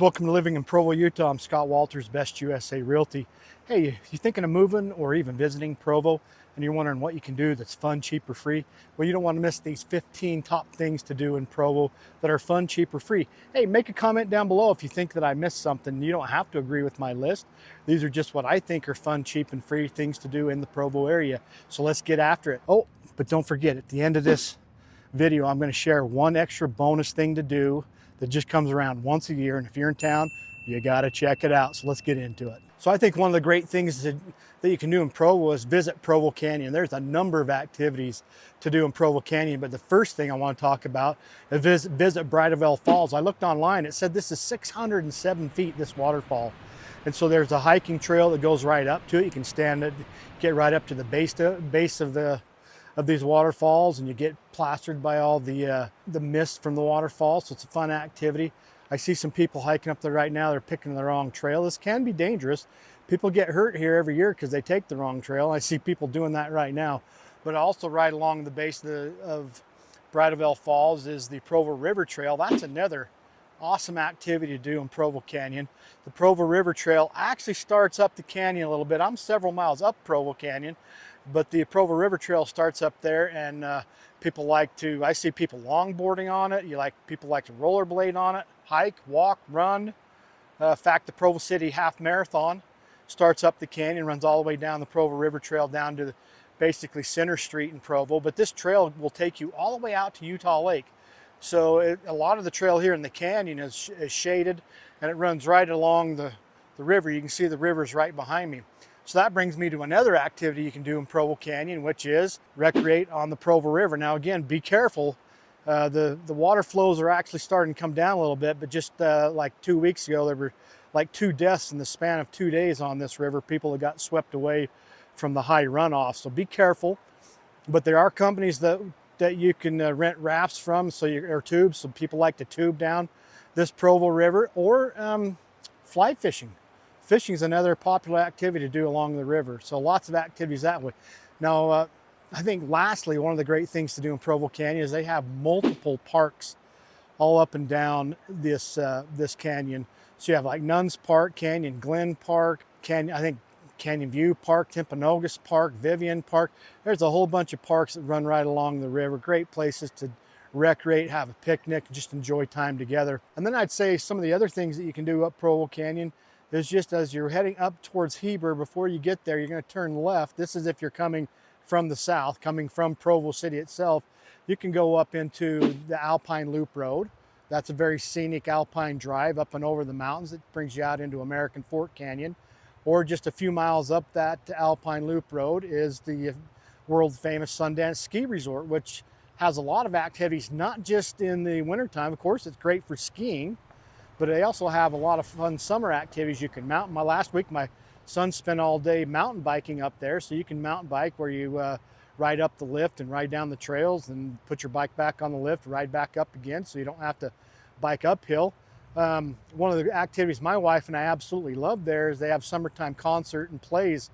Welcome to Living in Provo, Utah. I'm Scott Walters, Best USA Realty. Hey, you thinking of moving or even visiting Provo and you're wondering what you can do that's fun, cheap, or free? Well, you don't want to miss these 15 top things to do in Provo that are fun, cheap, or free. Hey, make a comment down below if you think that I missed something. You don't have to agree with my list. These are just what I think are fun, cheap, and free things to do in the Provo area. So let's get after it. Oh, but don't forget, at the end of this video, I'm going to share one extra bonus thing to do that just comes around once a year, and if you're in town, you got to check it out. So let's get into it. So I think one of the great things that you can do in Provo is visit Provo Canyon. There's a number of activities to do in Provo Canyon, but the first thing I want to talk about is visit Provo Falls. I looked online, it said this is 607 feet, this waterfall. And so there's a hiking trail that goes right up to it. You can stand it, get right up to the base of these waterfalls, and you get plastered by all the mist from the waterfall. So it's a fun activity. I see some people hiking up there right now. They're picking the wrong trail. This can be dangerous. People get hurt here every year because they take the wrong trail. I see people doing that right now. But also right along the base of Provo Falls is the Provo River Trail. That's another awesome activity to do in Provo Canyon. The Provo River Trail actually starts up the canyon a little bit. I'm several miles up Provo Canyon, but the Provo River Trail starts up there, and people like to, I see people longboarding on it. People like to rollerblade on it, hike, walk, run. In fact, the Provo City Half Marathon starts up the canyon, runs all the way down the Provo River Trail down to basically Center Street in Provo. But this trail will take you all the way out to Utah Lake. So a lot of the trail here in the canyon is shaded, and it runs right along the river. You can see the river's right behind me. So that brings me to another activity you can do in Provo Canyon, which is recreate on the Provo River. Now again, be careful. The water flows are actually starting to come down a little bit, but just like 2 weeks ago, there were like 2 deaths in the span of 2 days on this river. People that got swept away from the high runoff. So be careful. But there are companies that you can rent rafts from, or tubes. So people like to tube down this Provo River, or fly fishing. Fishing is another popular activity to do along the river. So lots of activities that way. Now, I think lastly, one of the great things to do in Provo Canyon is they have multiple parks all up and down this canyon. So you have like Nuns Park, Canyon Glen Park, Canyon View Park, Timpanogos Park, Vivian Park. There's a whole bunch of parks that run right along the river. Great places to recreate, have a picnic, just enjoy time together. And then I'd say some of the other things that you can do up Provo Canyon is just as you're heading up towards Heber, before you get there, you're going to turn left. This is if you're coming from the south, coming from Provo City itself. You can go up into the Alpine Loop Road. That's a very scenic alpine drive up and over the mountains. It brings you out into American Fork Canyon. Or just a few miles up that Alpine Loop Road is the world famous Sundance Ski Resort, which has a lot of activities, not just in the wintertime. Of course, it's great for skiing, but they also have a lot of fun summer activities. You can mountain. Last week, my son spent all day mountain biking up there. So you can mountain bike where you ride up the lift and ride down the trails and put your bike back on the lift, ride back up again, so you don't have to bike uphill. One of the activities my wife and I absolutely love there is they have summertime concert and plays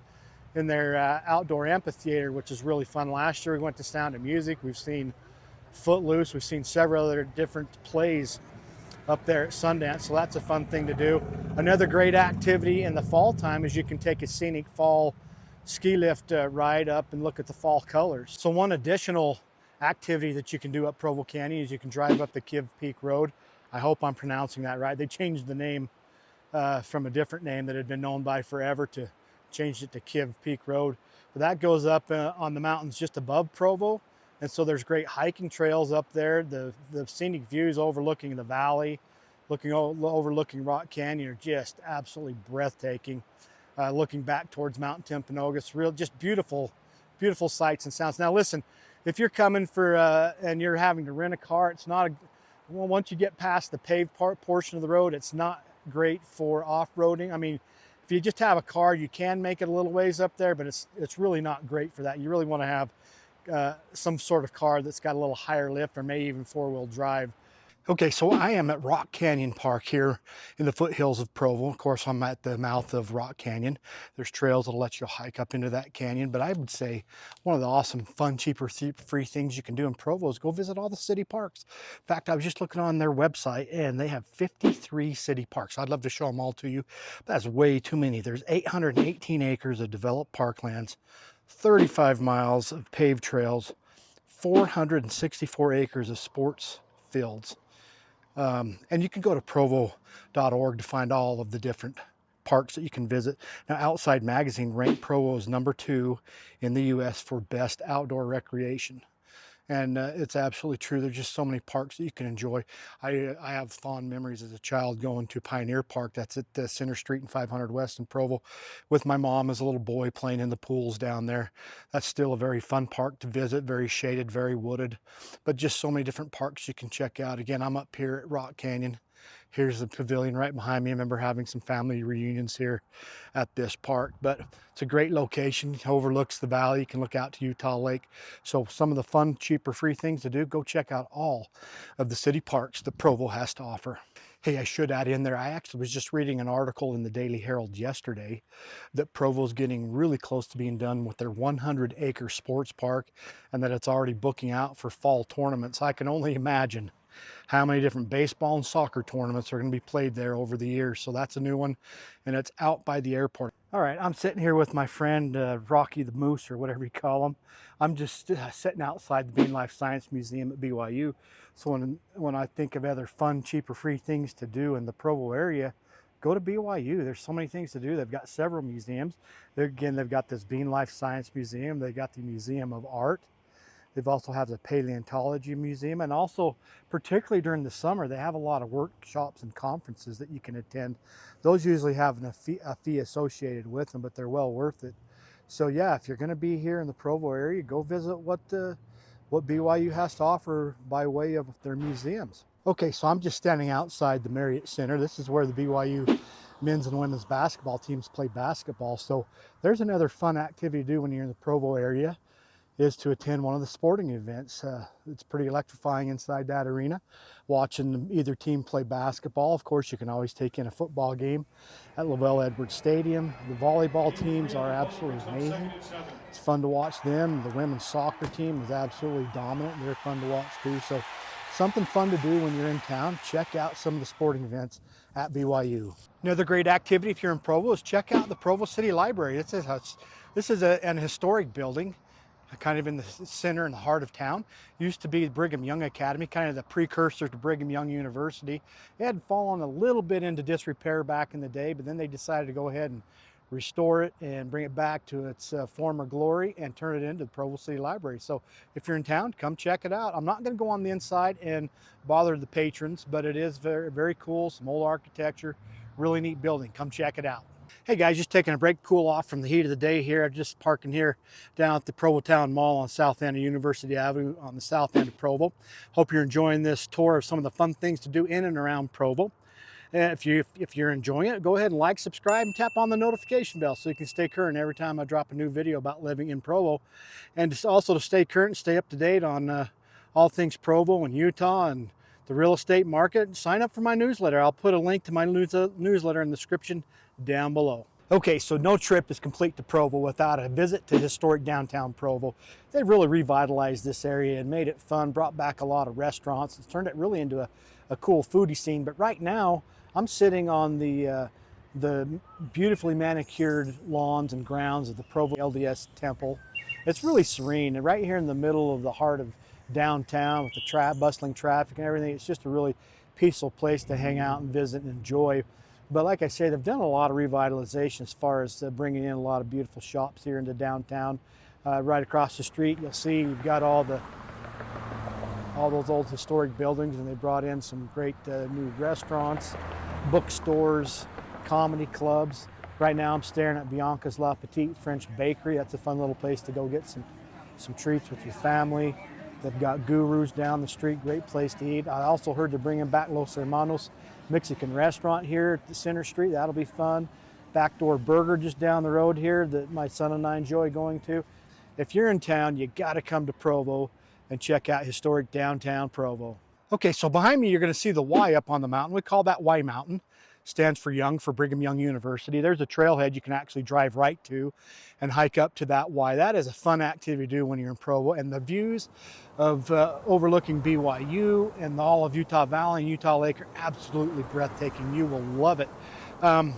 in their outdoor amphitheater, which is really fun. Last year we went to Sound of Music. We've seen Footloose. We've seen several other different plays up there at Sundance, so that's a fun thing to do. Another great activity in the fall time is you can take a scenic fall ski lift ride up and look at the fall colors. So one additional activity that you can do up Provo Canyon is you can drive up the Kiv Peak Road. I hope I'm pronouncing that right. They changed the name from a different name that had been known by forever to changed it to Kiv Peak Road. But that goes up on the mountains just above Provo. And so there's great hiking trails up there. The scenic views overlooking the valley, overlooking Rock Canyon are just absolutely breathtaking. Looking back towards Mount Timpanogos, just beautiful, beautiful sights and sounds. Now listen, if you're coming and you're having to rent a car, it's not once you get past the paved portion of the road, it's not great for off-roading. I mean, if you just have a car, you can make it a little ways up there, but it's really not great for that. You really want to have some sort of car that's got a little higher lift, or maybe even 4-wheel drive. Okay, so I am at Rock Canyon Park here in the foothills of Provo. Of course, I'm at the mouth of Rock Canyon. There's trails that'll let you hike up into that canyon, but I would say one of the awesome, fun, cheaper, free things you can do in Provo is go visit all the city parks. In fact, I was just looking on their website and they have 53 city parks. I'd love to show them all to you. That's way too many. There's 818 acres of developed parklands, 35 miles of paved trails, 464 acres of sports fields. And you can go to provo.org to find all of the different parks that you can visit. Now, Outside Magazine ranked Provo as #2 in the US for best outdoor recreation. And it's absolutely true. There's just so many parks that you can enjoy. I have fond memories as a child going to Pioneer Park. That's at Center Street and 500 West in Provo with my mom as a little boy playing in the pools down there. That's still a very fun park to visit, very shaded, very wooded, but just so many different parks you can check out. Again, I'm up here at Rock Canyon. Here's the pavilion right behind me. I remember having some family reunions here at this park, but it's a great location. It overlooks the valley. You can look out to Utah Lake. So some of the fun, cheaper, free things to do, go check out all of the city parks that Provo has to offer. Hey, I should add in there, I actually was just reading an article in the Daily Herald yesterday that Provo's getting really close to being done with their 100-acre sports park and that it's already booking out for fall tournaments. I can only imagine how many different baseball and soccer tournaments are going to be played there over the years. So that's a new one, and it's out by the airport. All right, I'm sitting here with my friend Rocky the Moose, or whatever you call him. I'm just sitting outside the Bean Life Science Museum at BYU. So when I think of other fun, cheaper, free things to do in the Provo area, go to BYU. There's so many things to do. They've got several museums. They've got this Bean Life Science Museum. They've got the Museum of Art. They've also have the Paleontology Museum, and also particularly during the summer, they have a lot of workshops and conferences that you can attend. Those usually have a fee associated with them, but they're well worth it. So yeah, if you're going to be here in the Provo area, go visit what BYU has to offer by way of their museums. Okay, so I'm just standing outside the Marriott Center. This is where the BYU men's and women's basketball teams play basketball. So there's another fun activity to do when you're in the Provo area, is to attend one of the sporting events. It's pretty electrifying inside that arena, watching either team play basketball. Of course, you can always take in a football game at Lavelle Edwards Stadium. The volleyball teams are absolutely amazing. It's fun to watch them. The women's soccer team is absolutely dominant. They're fun to watch too. So something fun to do when you're in town. Check out some of the sporting events at BYU. Another great activity if you're in Provo is check out the Provo City Library. This is an historic building, kind of in the center and the heart of town. Used to be Brigham Young Academy, kind of the precursor to Brigham Young University. It had fallen a little bit into disrepair back in the day, but then they decided to go ahead and restore it and bring it back to its former glory and turn it into the Provo City Library. So if you're in town, come check it out. I'm not going to go on the inside and bother the patrons, but it is very, very cool. Some old architecture, really neat building. Come check it out. Hey guys, just taking a break, cool off from the heat of the day here. I'm just parking here down at the Provo Town Mall on south end of University Avenue on the south end of Provo. Hope you're enjoying this tour of some of the fun things to do in and around Provo. And if you're enjoying it, go ahead and like, subscribe, and tap on the notification bell so you can stay current every time I drop a new video about living in Provo. And just also to stay current and stay up to date on all things Provo and Utah and the real estate market, sign up for my newsletter. I'll put a link to my newsletter in the description down below. Okay, so no trip is complete to Provo without a visit to historic downtown Provo. They've really revitalized this area and made it fun, brought back a lot of restaurants. It's turned it really into a cool foodie scene. But right now, I'm sitting on the beautifully manicured lawns and grounds of the Provo LDS Temple. It's really serene, and right here in the middle of the heart of downtown with the bustling traffic and everything. It's just a really peaceful place to hang out and visit and enjoy. But like I say, they've done a lot of revitalization as far as bringing in a lot of beautiful shops here into downtown. Right across the street, you'll see you've got all those old historic buildings, and they brought in some great new restaurants, bookstores, comedy clubs. Right now I'm staring at Bianca's La Petite French Bakery. That's a fun little place to go get some treats with your family. They've got Gurus down the street, great place to eat. I also heard they're bringing back Los Hermanos Mexican restaurant here at the Center Street. That'll be fun. Backdoor Burger just down the road here that my son and I enjoy going to. If you're in town, you got to come to Provo and check out historic downtown Provo. Okay, so behind me, you're going to see the Y up on the mountain. We call that Y Mountain. Stands for Young, for Brigham Young University. There's a trailhead you can actually drive right to and hike up to that Y. That is a fun activity to do when you're in Provo. And the views of overlooking BYU and all of Utah Valley and Utah Lake are absolutely breathtaking. You will love it. Um,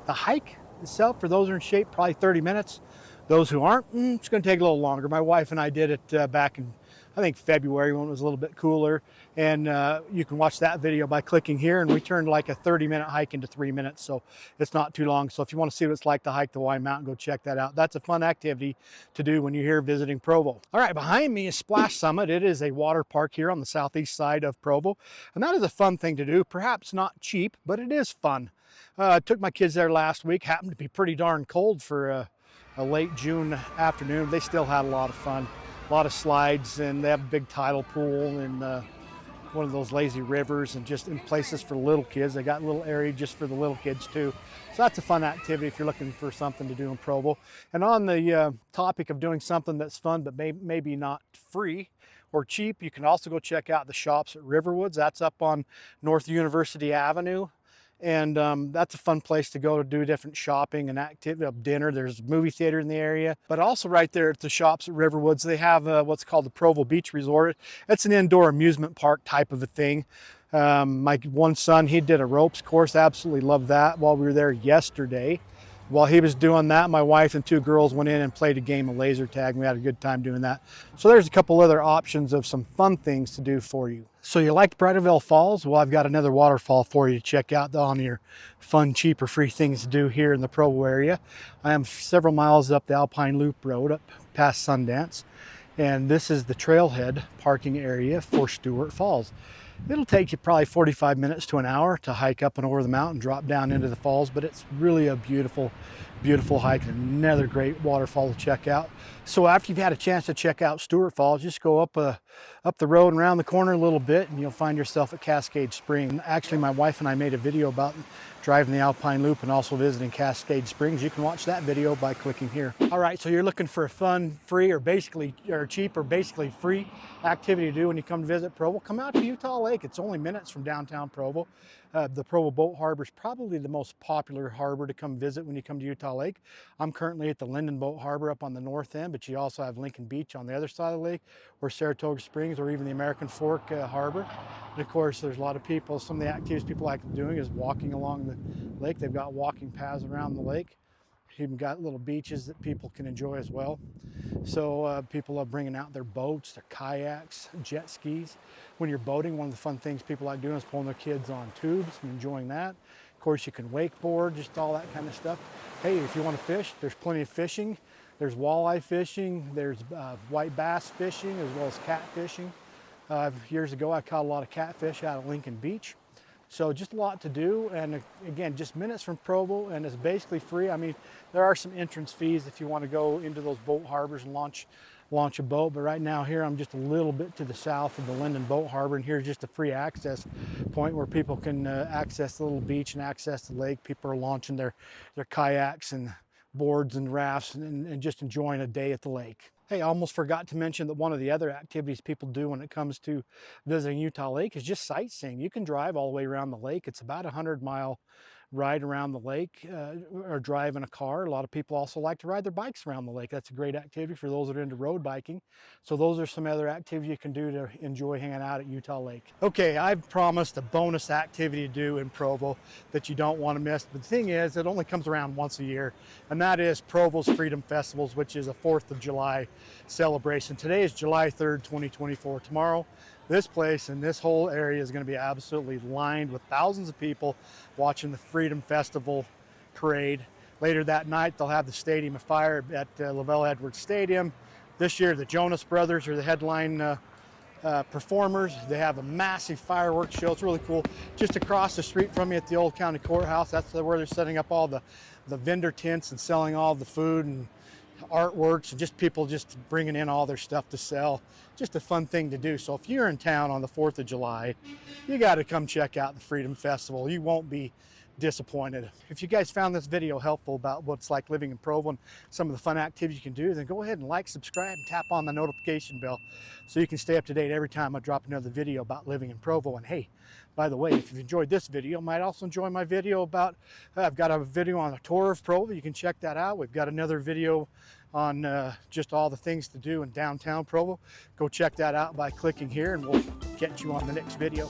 the hike itself, for those who are in shape, probably 30 minutes. Those who aren't, it's going to take a little longer. My wife and I did it back in, I think, February, when it was a little bit cooler. And you can watch that video by clicking here. And we turned like a 30-minute hike into 3 minutes, so it's not too long. So if you want to see what it's like to hike the Y Mountain, go check that out. That's a fun activity to do when you're here visiting Provo. All right, behind me is Splash Summit. It is a water park here on the southeast side of Provo. And that is a fun thing to do. Perhaps not cheap, but it is fun. I took my kids there last week. Happened to be pretty darn cold for a late June afternoon. They still had a lot of fun. A lot of slides, and they have a big tidal pool and one of those lazy rivers, and just in places for little kids. They got a little area just for the little kids too. So that's a fun activity if you're looking for something to do in Provo. And on the topic of doing something that's fun but maybe not free or cheap, you can also go check out the shops at Riverwoods. That's up on North University Avenue. And that's a fun place to go to do different shopping and activity, dinner. There's a movie theater in the area, but also right there at the shops at Riverwoods, they have what's called the Provo Beach Resort. It's an indoor amusement park type of a thing. My one son, he did a ropes course, absolutely loved that while we were there yesterday. While he was doing that, my wife and two girls went in and played a game of laser tag, and we had a good time doing that. So there's a couple other options of some fun things to do for you. So you liked Bridalveil Falls? Well, I've got another waterfall for you to check out on your fun, cheap, or free things to do here in the Provo area. I am several miles up the Alpine Loop Road, up past Sundance, and this is the trailhead parking area for Stuart Falls. It'll take you probably 45 minutes to an hour to hike up and over the mountain, drop down into the falls, but it's really a beautiful, beautiful hike and another great waterfall to check out. So after you've had a chance to check out Stuart Falls, just go up the road and around the corner a little bit, and you'll find yourself at Cascade Spring. Actually, my wife and I made a video about driving the Alpine Loop and also visiting Cascade Springs. You can watch that video by clicking here. All right, so you're looking for a fun, free, or cheap or basically free activity to do when you come to visit Provo. Come out to Utah Lake. It's only minutes from downtown Provo. The Provo Boat Harbor is probably the most popular harbor to come visit when you come to Utah Lake. I'm currently at the Linden Boat Harbor up on the north end, but you also have Lincoln Beach on the other side of the lake, or Saratoga Springs, or even the American Fork Harbor. And of course, there's a lot of people. Some of the activities people like doing is walking along the lake. They've got walking paths around the lake. Even got little beaches that people can enjoy as well. So people love bringing out their boats, their kayaks, jet skis. When you're boating, one of the fun things people like doing is pulling their kids on tubes and enjoying that. Of course, you can wakeboard, just all that kind of stuff. Hey, if you want to fish, there's plenty of fishing. There's walleye fishing, there's white bass fishing, as well as catfishing. Years ago, I caught a lot of catfish out at Lincoln Beach. So just a lot to do, and again, just minutes from Provo, and it's basically free. I mean, there are some entrance fees if you want to go into those boat harbors and launch a boat, but right now here I'm just a little bit to the south of the Linden Boat Harbor, and here's just a free access point where people can access the little beach and access the lake. People are launching their kayaks and boards and rafts and just enjoying a day at the lake. Hey, I almost forgot to mention that one of the other activities people do when it comes to visiting Utah Lake is just sightseeing. You can drive all the way around the lake. It's about a 100-mile ride around the lake or drive in a car. A lot of people also like to ride their bikes around the lake. That's a great activity for those that are into road biking. So those are some other activities you can do to enjoy hanging out at Utah Lake. Okay, I've promised a bonus activity to do in Provo that you don't want to miss. But the thing is, it only comes around once a year, and that is Provo's Freedom Festivals, which is a 4th of July celebration. Today is July 3rd, 2024. Tomorrow, this place and this whole area is going to be absolutely lined with thousands of people watching the Freedom Festival parade. Later that night, they'll have the Stadium of Fire at Lavelle Edwards Stadium. This year, the Jonas Brothers are the headline performers. They have a massive fireworks show. It's really cool. Just across the street from me at the Old County Courthouse, that's where they're setting up all the vendor tents and selling all the food and artworks, and just people just bringing in all their stuff to sell. Just a fun thing to do. So if you're in town on the 4th of July, you got to come check out the Freedom Festival. You won't be disappointed. If you guys found this video helpful about what it's like living in Provo and some of the fun activities you can do, then go ahead and like, subscribe, and tap on the notification bell so you can stay up to date every time I drop another video about living in Provo. And hey, by the way, if you've enjoyed this video, you might also enjoy my video about, I've got a video on a tour of Provo. You can check that out. We've got another video on just all the things to do in downtown Provo. Go check that out by clicking here, and we'll catch you on the next video.